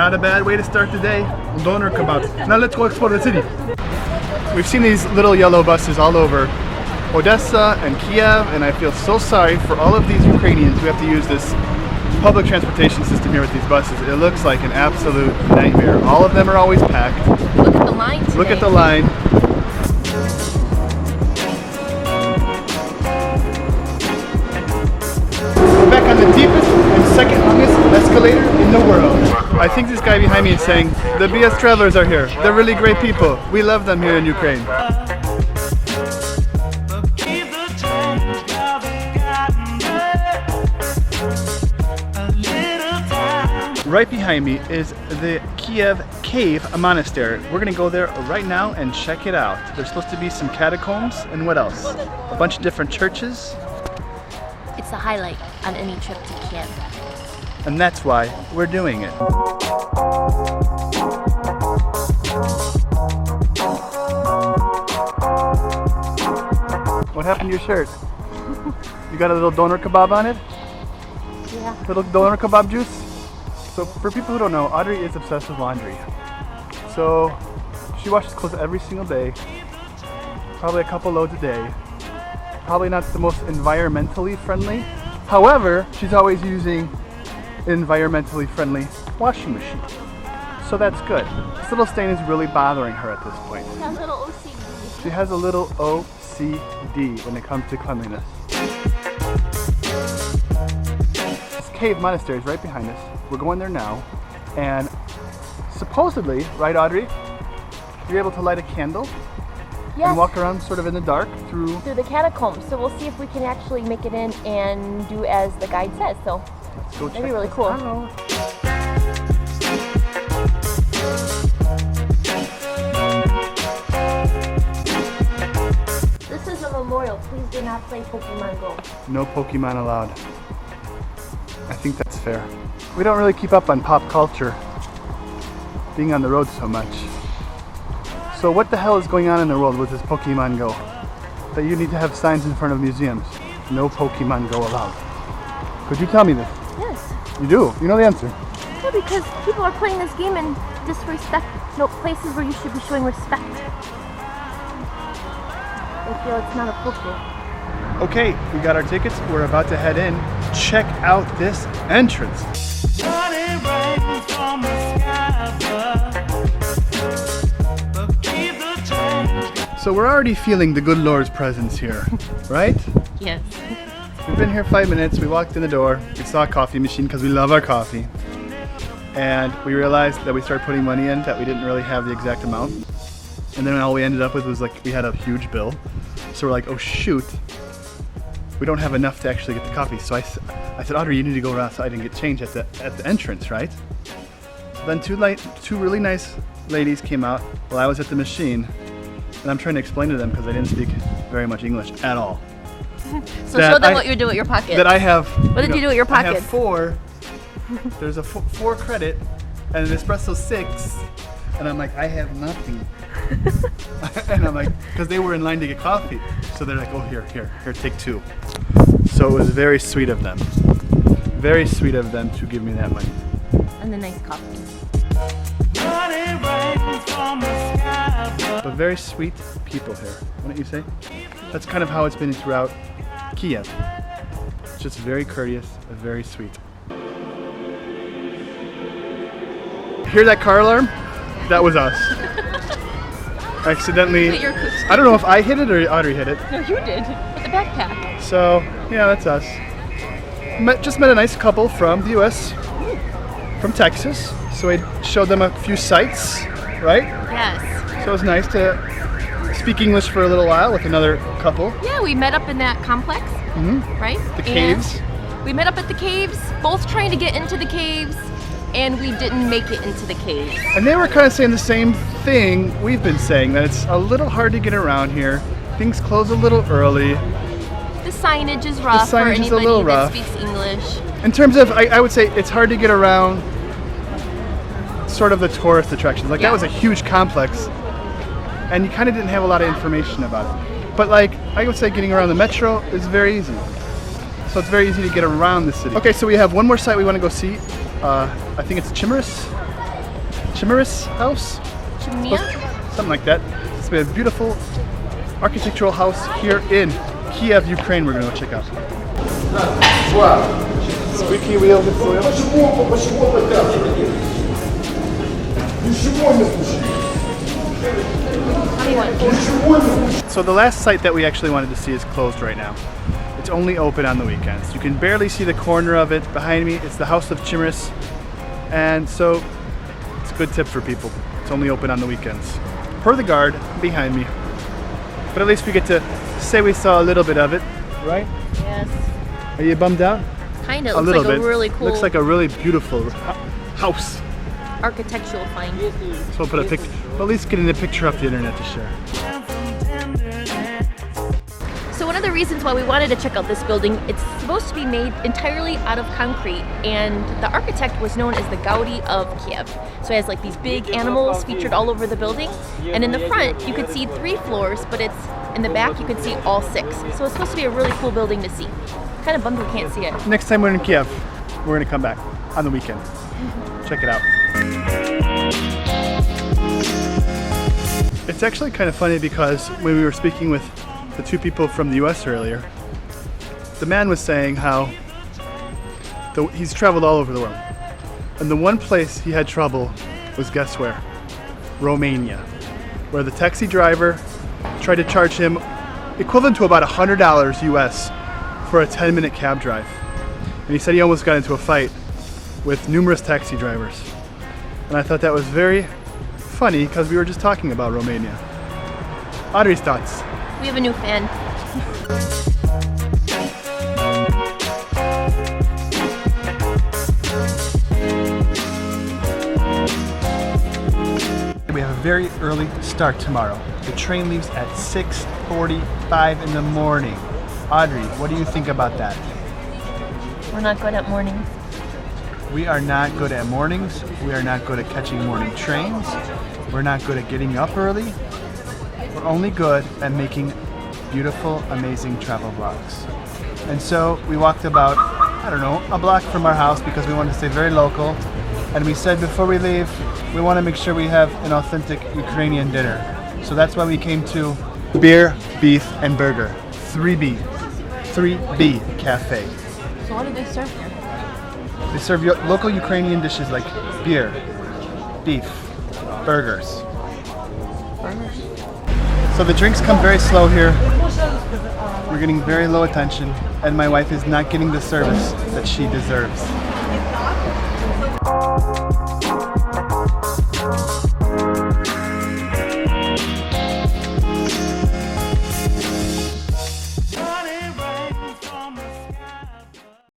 Not a bad way to start the day. Doner kebabs. Now let's go explore the city. We've seen these little yellow buses all over Odessa and Kiev, and I feel so sorry for all of these Ukrainians who have to use this public transportation system here with these buses. It looks like an absolute nightmare. All of them are always packed. Look at the line today. Look at the line. We're back on the deepest and second longest escalator in the world. I think this guy behind me is saying, the BS travelers are here. They're really great people. We love them here in Ukraine. Right behind me is the Kiev Cave Monastery. We're gonna go there right now and check it out. There's supposed to be some catacombs and what else? A bunch of different churches. It's a highlight on any trip to Kiev. And that's why we're doing it. What happened to your shirt? You got a little doner kebab on it? Yeah. Little doner kebab juice? So for people who don't know, Audrey is obsessed with laundry. So she washes clothes every single day, probably a couple loads a day. Probably not the most environmentally friendly. However, she's always using an environmentally friendly washing machine. So that's good. This little stain is really bothering her at this point. She has a little OCD. She has a little OCD when it comes to cleanliness. This cave monastery is right behind us. We're going there now, and supposedly, right Audrey, you're able to light a candle and walk around sort of in the dark through the catacombs. So we'll see if we can actually make it in and do as the guide says. So let's go that'd be really cool. This is a memorial. Please do not play Pokemon Go. No Pokemon allowed. I think that's fair. We don't really keep up on pop culture, being on the road so much. So what the hell is going on in the world with this Pokemon Go? That you need to have signs in front of museums. No Pokemon Go allowed. Could you tell me this? Yes. You do? You know the answer? Yeah, because people are playing this game in disrespect. No, places where you should be showing respect. I feel it's not appropriate. Okay, we got our tickets. We're about to head in. Check out this entrance. So we're already feeling the good Lord's presence here, right? Yes. We've been here 5 minutes. We walked in the door. We saw a coffee machine because we love our coffee. And we realized that we started putting money in that we didn't really have the exact amount. And then all we ended up with was like, we had a huge bill. So we're like, oh shoot, we don't have enough to actually get the coffee. So I said, Audrey, you need to go around so I didn't get change at the entrance, right? So then two really nice ladies came out while I was at the machine. And I'm trying to explain to them because I didn't speak very much English at all. So show them what you do with your pocket. That I have. What did you do with your pocket? I have 4. There's a 4 credit and an espresso 6. And I'm like, I have nothing. And I'm like, because they were in line to get coffee. So they're like, oh, here, take 2. So it was very sweet of them. Very sweet of them to give me that money. And the nice coffee. But very sweet people here, wouldn't you say? That's kind of how it's been throughout Kiev. Just very courteous, very sweet. Hear that car alarm? That was us. Accidentally, I don't know if I hit it or Audrey hit it. No, you did, with the backpack. So, yeah, that's us. Just met a nice couple from the US, from Texas. So I showed them a few sites, right? Yes. So it was nice to speak English for a little while with another couple. Yeah, we met up in that complex, right? The caves. And we met up at the caves, both trying to get into the caves, and we didn't make it into the caves. And they were kind of saying the same thing we've been saying, that it's a little hard to get around here. Things close a little early. The signage is rough for anybody that speaks English. In terms of, I would say it's hard to get around sort of the tourist attractions. Like that was a huge complex and you kind of didn't have a lot of information about it. But like, I would say getting around the metro is very easy. So it's very easy to get around the city. Okay, so we have one more site we want to go see. I think it's Chimaeras. Chimaeras house? Chimaeras? Something like that. It's a beautiful architectural house here in Kiev, Ukraine. We're going to go check out. Squeaky wheel with soil. So the last site that we actually wanted to see is closed right now. It's only open on the weekends. You can barely see the corner of it behind me. It's the house of Chimaeras, and so it's a good tip for people. It's only open on the weekends. Per the guard behind me. But at least we get to say we saw a little bit of it, right? Yes. Are you bummed out? Kind of. A little bit. Like a really cool. Looks like a really beautiful house. Architectural find. So we'll put a picture. Well, at least getting a picture off the internet to share. So one of the reasons why we wanted to check out this building, it's supposed to be made entirely out of concrete, and the architect was known as the Gaudi of Kiev. So it has like these big animals featured all over the building, and in the front you could see 3 floors, but it's in the back you could see all 6. So it's supposed to be a really cool building to see. Kind of bummed we can't see it. Next time we're in Kiev, we're gonna come back on the weekend. Check it out. It's actually kind of funny because when we were speaking with the 2 people from the US earlier, the man was saying how he's traveled all over the world. And the one place he had trouble was, guess where? Romania, where the taxi driver tried to charge him equivalent to about $100 US for a 10-minute cab drive. And he said he almost got into a fight with numerous taxi drivers. And I thought that was very funny because we were just talking about Romania. Audrey's thoughts. We have a new fan. We have a very early start tomorrow. The train leaves at 6:45 in the morning. Audrey, what do you think about that? We're not good at mornings. We are not good at mornings. We are not good at catching morning trains. We're not good at getting up early. We're only good at making beautiful, amazing travel vlogs. And so we walked about, I don't know, a block from our house because we wanted to stay very local. And we said before we leave, we want to make sure we have an authentic Ukrainian dinner. So that's why we came to Beer, Beef, and Burger. 3B. 3B Cafe. So what do they serve here? They serve local Ukrainian dishes like beer, beef, burgers. So the drinks come very slow here. We're getting very low attention, and my wife is not getting the service that she deserves.